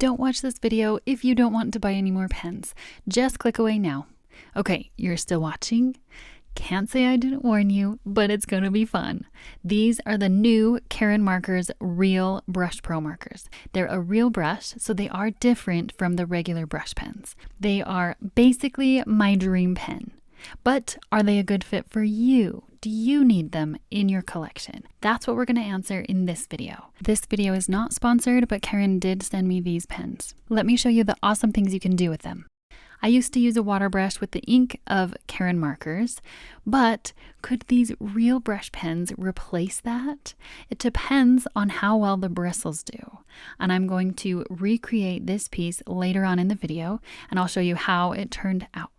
Don't watch this video if you don't want to buy any more pens. Just click away now. Okay, you're still watching? Can't say I didn't warn you, but it's going to be fun. These are the new Karin Markers Real Brush Pro Markers. They're a real brush, so they are different from the regular brush pens. They are basically my dream pen. But are they a good fit for you? Do you need them in your collection? That's what we're going to answer in this video. This video is not sponsored, but Karin did send me these pens. Let me show you the awesome things you can do with them. I used to use a water brush with the ink of Karin markers, but could these real brush pens replace that? It depends on how well the bristles do. And I'm going to recreate this piece later on in the video, and I'll show you how it turned out.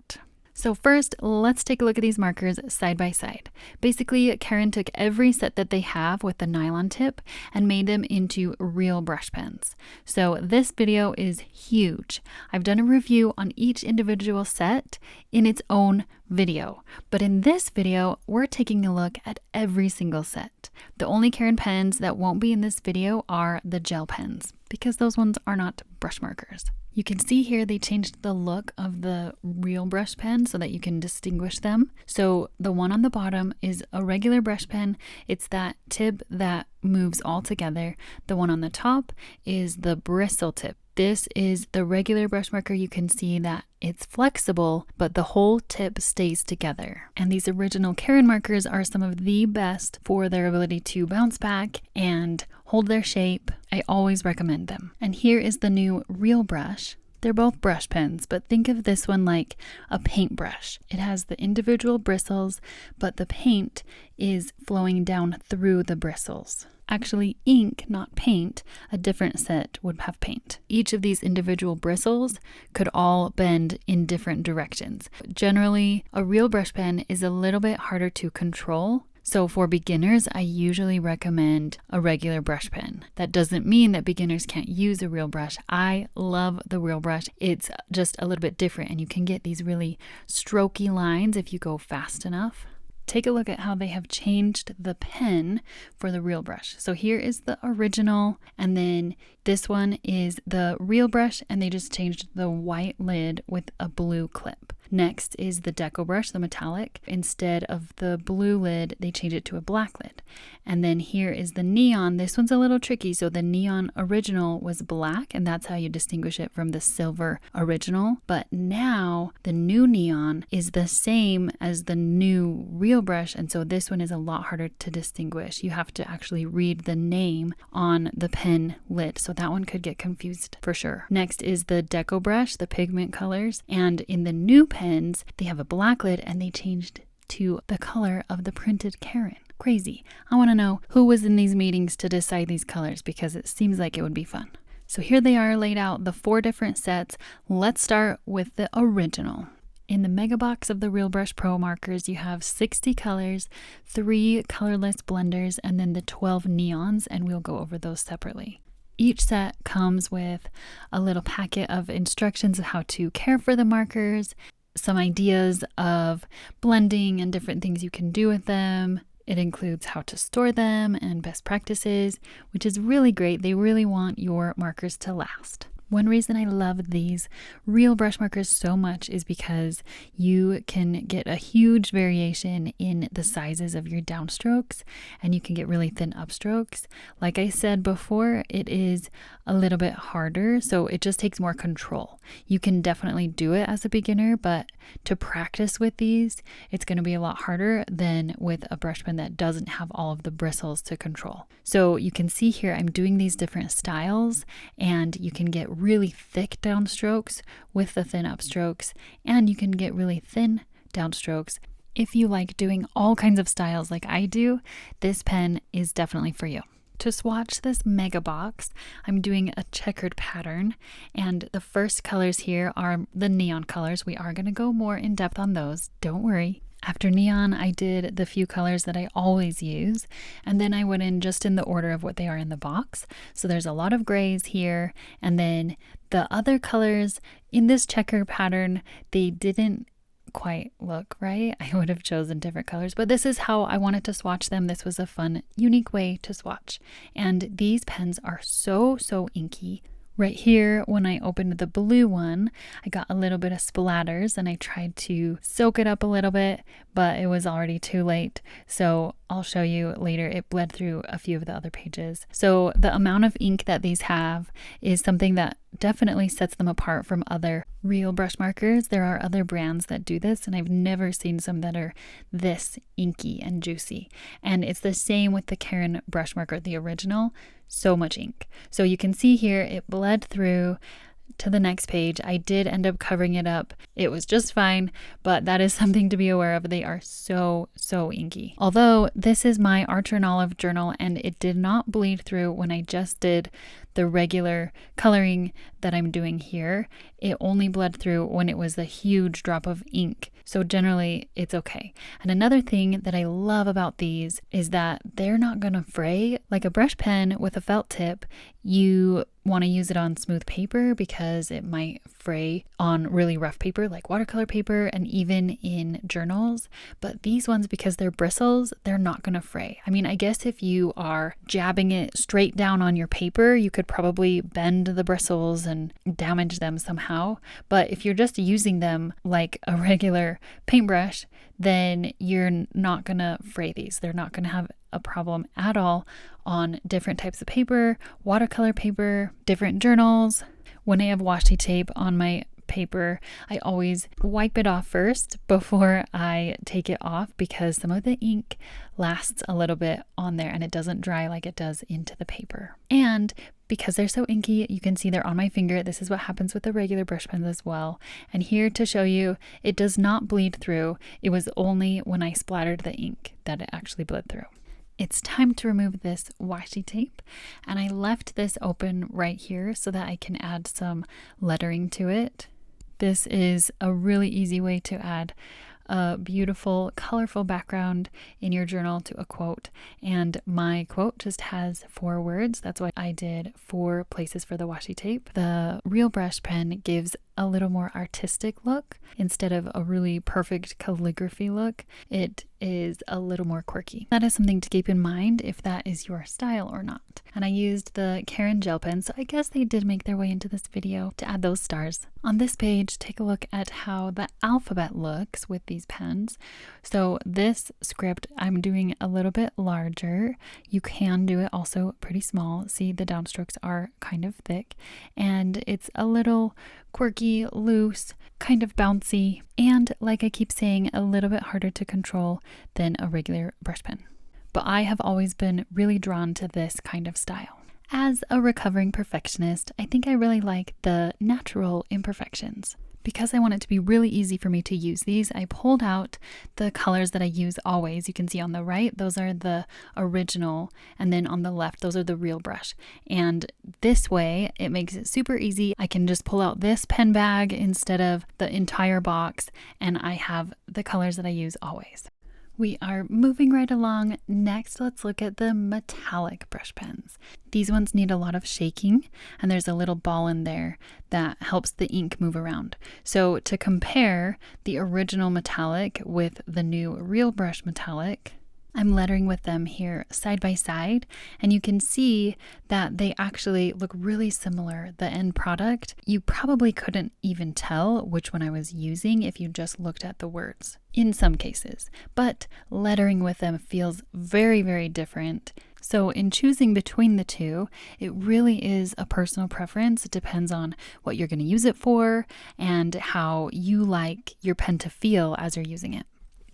So first, let's take a look at these markers side by side. Basically, Karin took every set that they have with the nylon tip and made them into real brush pens. So this video is huge. I've done a review on each individual set in its own video, but in this video, we're taking a look at every single set. The only Karin pens that won't be in this video are the gel pens, because those ones are not brush markers. You can see here they changed the look of the real brush pen so that you can distinguish them. So the one on the bottom is a regular brush pen. It's that tip that moves all together. The one on the top is the bristle tip. This is the regular brush marker. You can see that it's flexible, but the whole tip stays together. And these original Karin markers are some of the best for their ability to bounce back and hold their shape. I always recommend them. And here is the new real brush. They're both brush pens, but think of this one like a paintbrush. It has the individual bristles, but the paint is flowing down through the bristles. Actually, ink, not paint. A different set would have paint. Each of these individual bristles could all bend in different directions. Generally, a real brush pen is a little bit harder to control. So for beginners, I usually recommend a regular brush pen. That doesn't mean that beginners can't use a real brush. I love the real brush. It's just a little bit different, and you can get these really strokey lines if you go fast enough. Take a look at how they have changed the pen for the real brush. So here is the original, and then this one is the real brush, and they just changed the white lid with a blue clip. Next is the deco brush, the metallic. Instead of the blue lid, they change it to a black lid. And then here is the neon. This one's a little tricky. So the neon original was black, and that's how you distinguish it from the silver original. But now the new neon is the same as the new real brush, and so this one is a lot harder to distinguish. You have to actually read the name on the pen lid, so that one could get confused for sure. Next is the deco brush, the pigment colors, and in the new pens, they have a black lid, and they changed to the color of the printed Karin. Crazy. I want to know who was in these meetings to decide these colors, because it seems like it would be fun. So here they are laid out, the 4 different sets. Let's start with the original. In the mega box of the Real Brush Pro markers, you have 60 colors, 3 colorless blenders, and then the 12 neons, and we'll go over those separately. Each set comes with a little packet of instructions of how to care for the markers, some ideas of blending and different things you can do with them. It includes how to store them and best practices, which is really great. They really want your markers to last. One reason I love these real brush markers so much is because you can get a huge variation in the sizes of your downstrokes, and you can get really thin upstrokes. Like I said before, it is a little bit harder, so it just takes more control. You can definitely do it as a beginner, but to practice with these, it's going to be a lot harder than with a brush pen that doesn't have all of the bristles to control. So you can see here I'm doing these different styles, and you can get really thick downstrokes with the thin upstrokes, and you can get really thin downstrokes. If you like doing all kinds of styles like I do, this pen is definitely for you. To swatch this mega box, I'm doing a checkered pattern, and the first colors here are the neon colors. We are going to go more in depth on those, don't worry. After neon, I did the few colors that I always use, and then I went in just in the order of what they are in the box. So there's a lot of grays here, and then the other colors in this checker pattern, they didn't quite look right. I would have chosen different colors, but this is how I wanted to swatch them. This was a fun, unique way to swatch. And these pens are so inky, Right here, when I opened the blue one, I got a little bit of splatters and I tried to soak it up a little bit, but it was already too late. So I'll show you later. It bled through a few of the other pages. So the amount of ink that these have is something that definitely sets them apart from other real brush markers. There are other brands that do this, and I've never seen some that are this inky and juicy. And it's the same with the Karin brush marker, the original. So much ink. So you can see here it bled through to the next page. I did end up covering it up. It was just fine, but that is something to be aware of. They are so inky. Although this is my Archer and Olive journal and it did not bleed through when I just did the regular coloring that I'm doing here. It only bled through when it was a huge drop of ink. So generally it's okay. And another thing that I love about these is that they're not going to fray. Like a brush pen with a felt tip, you want to use it on smooth paper because it might fray on really rough paper like watercolor paper and even in journals. But these ones, because they're bristles, they're not going to fray. I mean, I guess if you are jabbing it straight down on your paper, you could probably bend the bristles and damage them somehow. But if you're just using them like a regular paintbrush, then you're not going to fray these. They're not going to have a problem at all on different types of paper, watercolor paper, different journals. When I have washi tape on my paper, I always wipe it off first before I take it off because some of the ink lasts a little bit on there and it doesn't dry like it does into the paper. And because they're so inky, you can see they're on my finger. This is what happens with the regular brush pens as well. And here to show you, it does not bleed through. It was only when I splattered the ink that it actually bled through. It's time to remove this washi tape, and I left this open right here so that I can add some lettering to it. This is a really easy way to add a beautiful, colorful background in your journal to a quote. And my quote just has 4 words. That's why I did 4 places for the washi tape. The real brush pen gives a little more artistic look instead of a really perfect calligraphy look. It is a little more quirky. That is something to keep in mind if that is your style or not. And I used the Karin gel pen, so I guess they did make their way into this video to add those stars. On this page, take a look at how the alphabet looks with these pens. So this script I'm doing a little bit larger. You can do it also pretty small. See, the downstrokes are kind of thick and it's a little quirky, loose, kind of bouncy, and like I keep saying, a little bit harder to control than a regular brush pen. But I have always been really drawn to this kind of style. As a recovering perfectionist, I think I really like the natural imperfections. Because I want it to be really easy for me to use these, I pulled out the colors that I use always. You can see on the right, those are the original, and then on the left, those are the real brush. And this way, it makes it super easy. I can just pull out this pen bag instead of the entire box, and I have the colors that I use always. We are moving right along. Next, let's look at the metallic brush pens. These ones need a lot of shaking, and there's a little ball in there that helps the ink move around. So to compare the original metallic with the new real brush metallic, I'm lettering with them here side by side, and you can see that they actually look really similar. The end product, you probably couldn't even tell which one I was using if you just looked at the words in some cases, but lettering with them feels very, very different. So in choosing between the two, it really is a personal preference. It depends on what you're going to use it for and how you like your pen to feel as you're using it.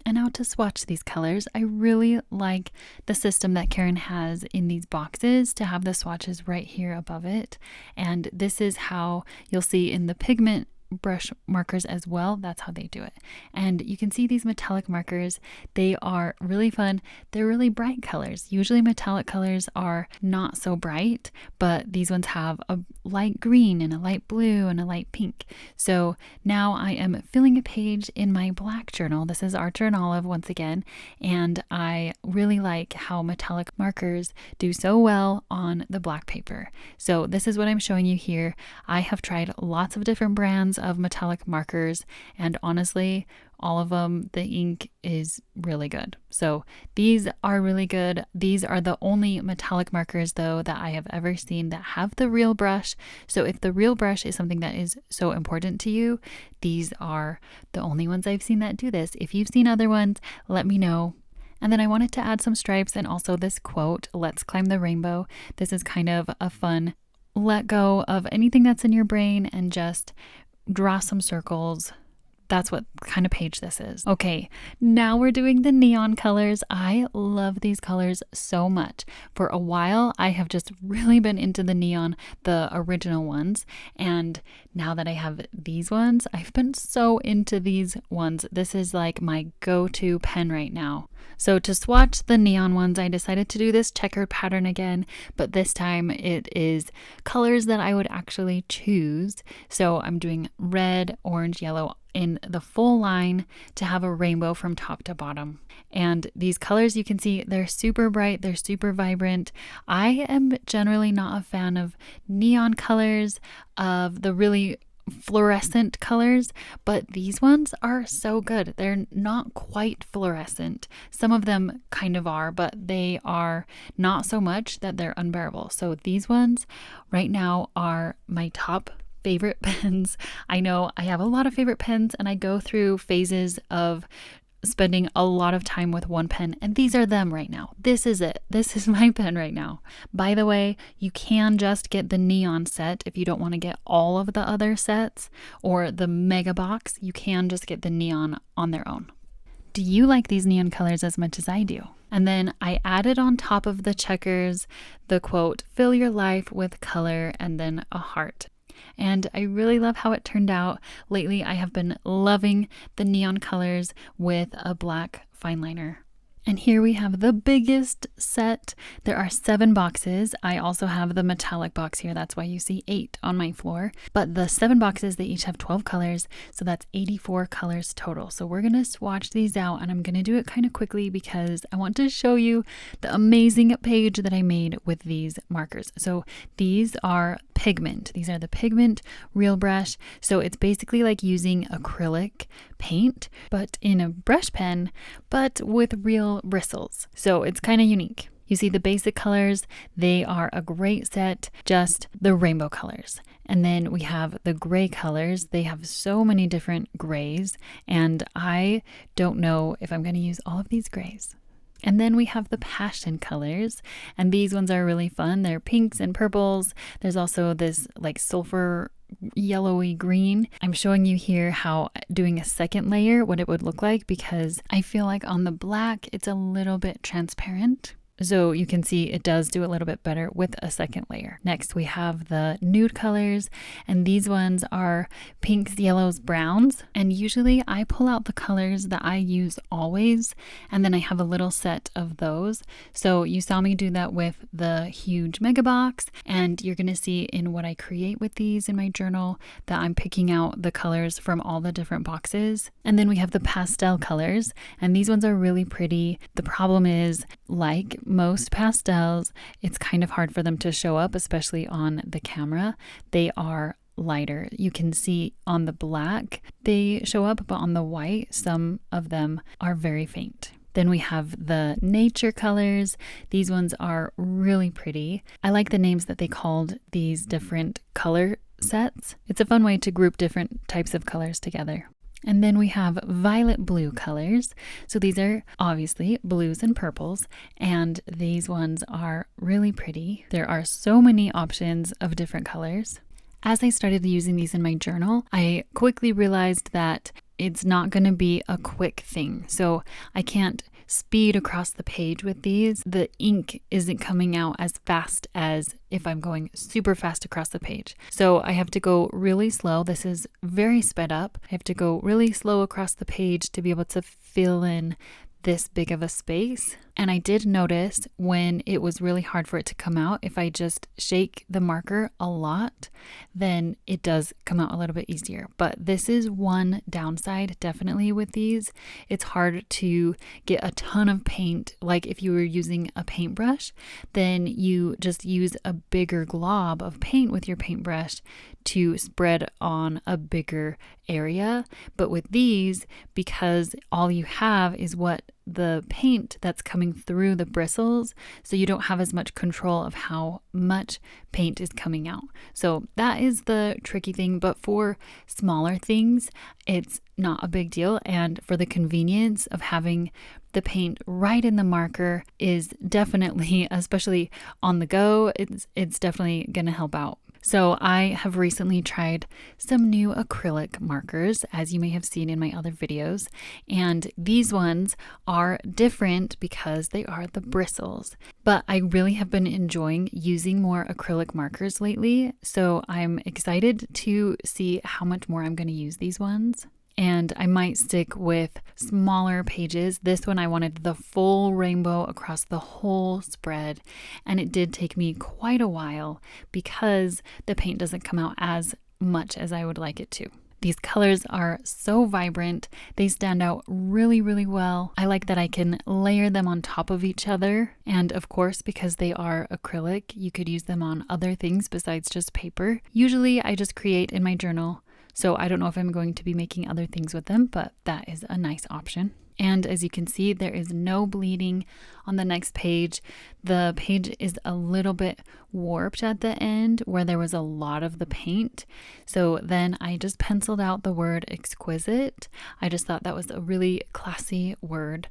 And now to swatch these colors, I really like the system that Karin has in these boxes to have the swatches right here above it. And this is how you'll see in the Pigment brush markers as well. That's how they do it. And you can see these metallic markers. They are really fun. They're really bright colors. Usually metallic colors are not so bright, but these ones have a light green and a light blue and a light pink. So now I am filling a page in my black journal. This is Archer and Olive once again, and I really like how metallic markers do so well on the black paper. So this is what I'm showing you here. I have tried lots of different brands. tons of metallic markers, and honestly, all of them, the ink is really good. So these are really good. These are the only metallic markers though that I have ever seen that have the real brush. So if the real brush is something that is so important to you, these are the only ones I've seen that do this. If you've seen other ones, let me know. And then I wanted to add some stripes and also this quote, "Let's climb the rainbow." This is kind of a fun let go of anything that's in your brain and just draw some circles. That's what kind of page this is. Okay, now we're doing the neon colors. I love these colors so much. For a while, I have just really been into the neon, the original ones. And now that I have these ones, I've been so into these ones. This is like my go-to pen right now. So to swatch the neon ones, I decided to do this checkered pattern again, but this time it is colors that I would actually choose. So I'm doing red, orange, yellow in the full line to have a rainbow from top to bottom. And these colors, you can see they're super bright, they're super vibrant. I am generally not a fan of neon colors, of the really fluorescent colors, but these ones are so good. They're not quite fluorescent. Some of them kind of are, but they are not so much that they're unbearable. So these ones right now are my top favorite pens. I know I have a lot of favorite pens and I go through phases of spending a lot of time with one pen, and these are them right now. This is it. This is my pen right now. By the way, you can just get the neon set if you don't want to get all of the other sets or the mega box. You can just get the neon on their own. Do you like these neon colors as much as I do? And then I added on top of the checkers the quote, "Fill your life with color," and then a heart. And I really love how it turned out. Lately, I have been loving the neon colors with a black fine liner. And here we have the biggest set. There are 7 boxes. I also have the metallic box here. That's why you see 8 on my floor. But the 7 boxes, they each have 12 colors. So that's 84 colors total. So we're going to swatch these out, and I'm going to do it kind of quickly because I want to show you the amazing page that I made with these markers. So these are Pigment. These are the Pigment Real Brush. So it's basically like using acrylic paint, but in a brush pen, but with real bristles. So it's kind of unique. You see the basic colors, they are a great set, just the rainbow colors. And then we have the gray colors. They have so many different grays, and I don't know if I'm going to use all of these grays. And then we have the passion colors, and these ones are really fun. They're pinks and purples. There's also this like sulfur yellowy green. I'm showing you here how doing a second layer, what it would look like, because I feel like on the black, it's a little bit transparent. So you can see it does do a little bit better with a second layer. Next, we have the nude colors, and these ones are pinks, yellows, browns. And usually I pull out the colors that I use always, and then I have a little set of those. So you saw me do that with the huge mega box, and you're gonna see in what I create with these in my journal that I'm picking out the colors from all the different boxes. And then we have the pastel colors, and these ones are really pretty. The problem is, like most pastels, it's kind of hard for them to show up, especially on the camera. They are lighter. You can see on the black they show up, but on the white, some of them are very faint. Then we have the nature colors. These ones are really pretty. I like the names that they called these different color sets. It's a fun way to group different types of colors together. And then we have violet blue colors. So these are obviously blues and purples, and these ones are really pretty. There are so many options of different colors. As I started using these in my journal, I quickly realized that it's not going to be a quick thing. So I can't speed across the page with these. The ink isn't coming out as fast as if I'm going super fast across the page. So I have to go really slow. This is very sped up. I have to go really slow across the page to be able to fill in this big of a space. And I did notice when it was really hard for it to come out, if I just shake the marker a lot, then it does come out a little bit easier. But this is one downside definitely with these. It's hard to get a ton of paint. Like if you were using a paintbrush, then you just use a bigger glob of paint with your paintbrush to spread on a bigger area. But with these, because all you have is what the paint that's coming through the bristles, so you don't have as much control of how much paint is coming out. So that is the tricky thing, but for smaller things, it's not a big deal. And for the convenience of having the paint right in the marker is definitely, especially on the go, it's definitely going to help out. So I have recently tried some new acrylic markers, as you may have seen in my other videos, and these ones are different because they are the bristles. But I really have been enjoying using more acrylic markers lately, so I'm excited to see how much more I'm going to use these ones. And I might stick with smaller pages. This one I wanted the full rainbow across the whole spread, and it did take me quite a while because the paint doesn't come out as much as I would like it to. These colors are so vibrant. They stand out really, really well. I like that I can layer them on top of each other. And of course, because they are acrylic, you could use them on other things besides just paper. Usually I just create in my journal. So I don't know if I'm going to be making other things with them, but that is a nice option. And as you can see, there is no bleeding on the next page. The page is a little bit warped at the end where there was a lot of the paint. So then I just penciled out the word exquisite. I just thought that was a really classy word.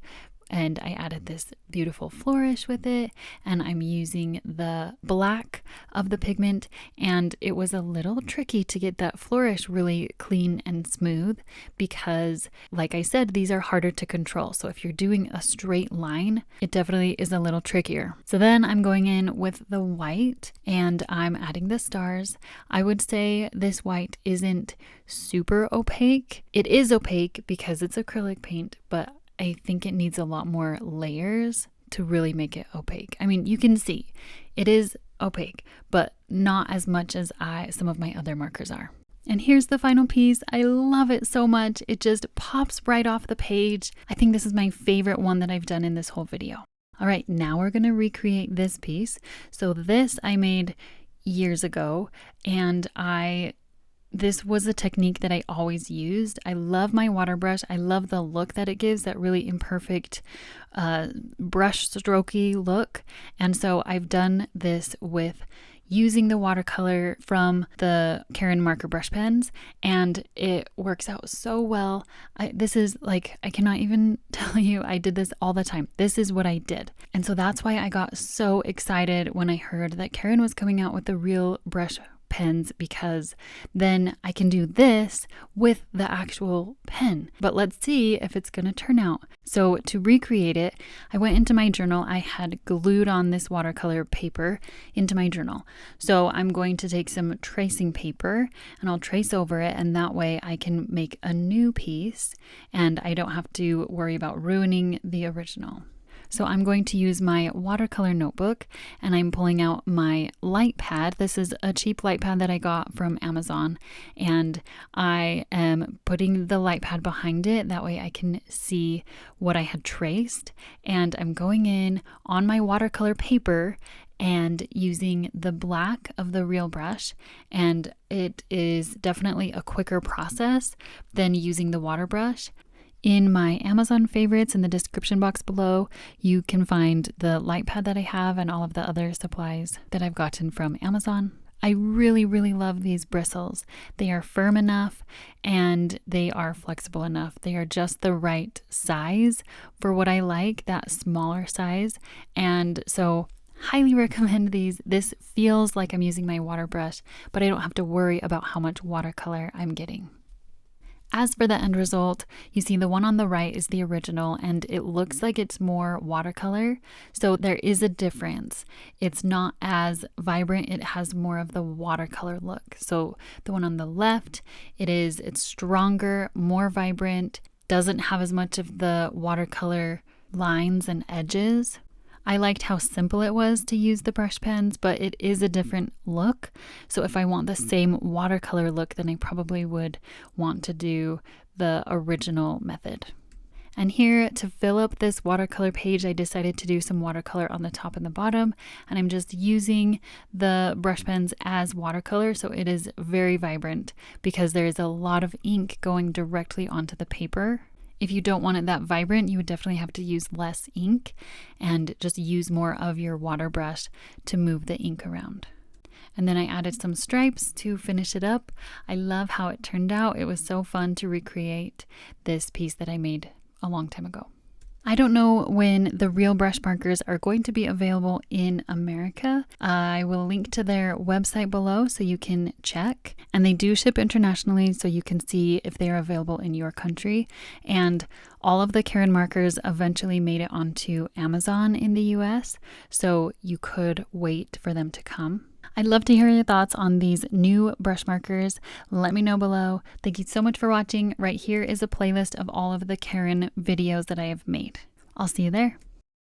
And I added this beautiful flourish with it, and I'm using the black of the pigment, and it was a little tricky to get that flourish really clean and smooth because, like I said, these are harder to control. So if you're doing a straight line, it definitely is a little trickier. So then I'm going in with the white and I'm adding the stars. I would say this white isn't super opaque. It is opaque because it's acrylic paint, but I think it needs a lot more layers to really make it opaque. I mean, you can see it is opaque, but not as much as some of my other markers are. And here's the final piece. I love it so much. It just pops right off the page. I think this is my favorite one that I've done in this whole video. All right, now we're going to recreate this piece. So this I made years ago, and this was a technique that I always used. I love my water brush. I love the look that it gives, that really imperfect brush strokey look. And so I've done this with using the watercolor from the Karin marker brush pens, and it works out so well. This is like, I cannot even tell you, I did this all the time. This is what I did. And so that's why I got so excited when I heard that Karin was coming out with the real brush pens, because then I can do this with the actual pen. But let's see if it's going to turn out. So to recreate it, I went into my journal. I had glued on this watercolor paper into my journal. So I'm going to take some tracing paper and I'll trace over it, and that way I can make a new piece and I don't have to worry about ruining the original. So I'm going to use my watercolor notebook, and I'm pulling out my light pad. This is a cheap light pad that I got from Amazon, and I am putting the light pad behind it. That way I can see what I had traced, and I'm going in on my watercolor paper and using the black of the real brush, and it is definitely a quicker process than using the water brush. In my Amazon favorites in the description box below, you can find the light pad that I have and all of the other supplies that I've gotten from Amazon. I really, really love these bristles. They are firm enough and they are flexible enough. They are just the right size for what I like, that smaller size. And so highly recommend these. This feels like I'm using my water brush, but I don't have to worry about how much watercolor I'm getting. As for the end result, you see the one on the right is the original, and it looks like it's more watercolor. So there is a difference. It's not as vibrant. It has more of the watercolor look. So the one on the left, it's stronger, more vibrant, doesn't have as much of the watercolor lines and edges. I liked how simple it was to use the brush pens, but it is a different look. So if I want the same watercolor look, then I probably would want to do the original method. And here to fill up this watercolor page, I decided to do some watercolor on the top and the bottom. And I'm just using the brush pens as watercolor. So it is very vibrant because there is a lot of ink going directly onto the paper. If you don't want it that vibrant, you would definitely have to use less ink and just use more of your water brush to move the ink around. And then I added some stripes to finish it up. I love how it turned out. It was so fun to recreate this piece that I made a long time ago. I don't know when the real brush markers are going to be available in America. I will link to their website below so you can check. And they do ship internationally, so you can see if they are available in your country. And all of the Karin markers eventually made it onto Amazon in the US, so you could wait for them to come. I'd love to hear your thoughts on these new brush markers. Let me know below. Thank you so much for watching. Right here is a playlist of all of the Karin videos that I have made. I'll see you there.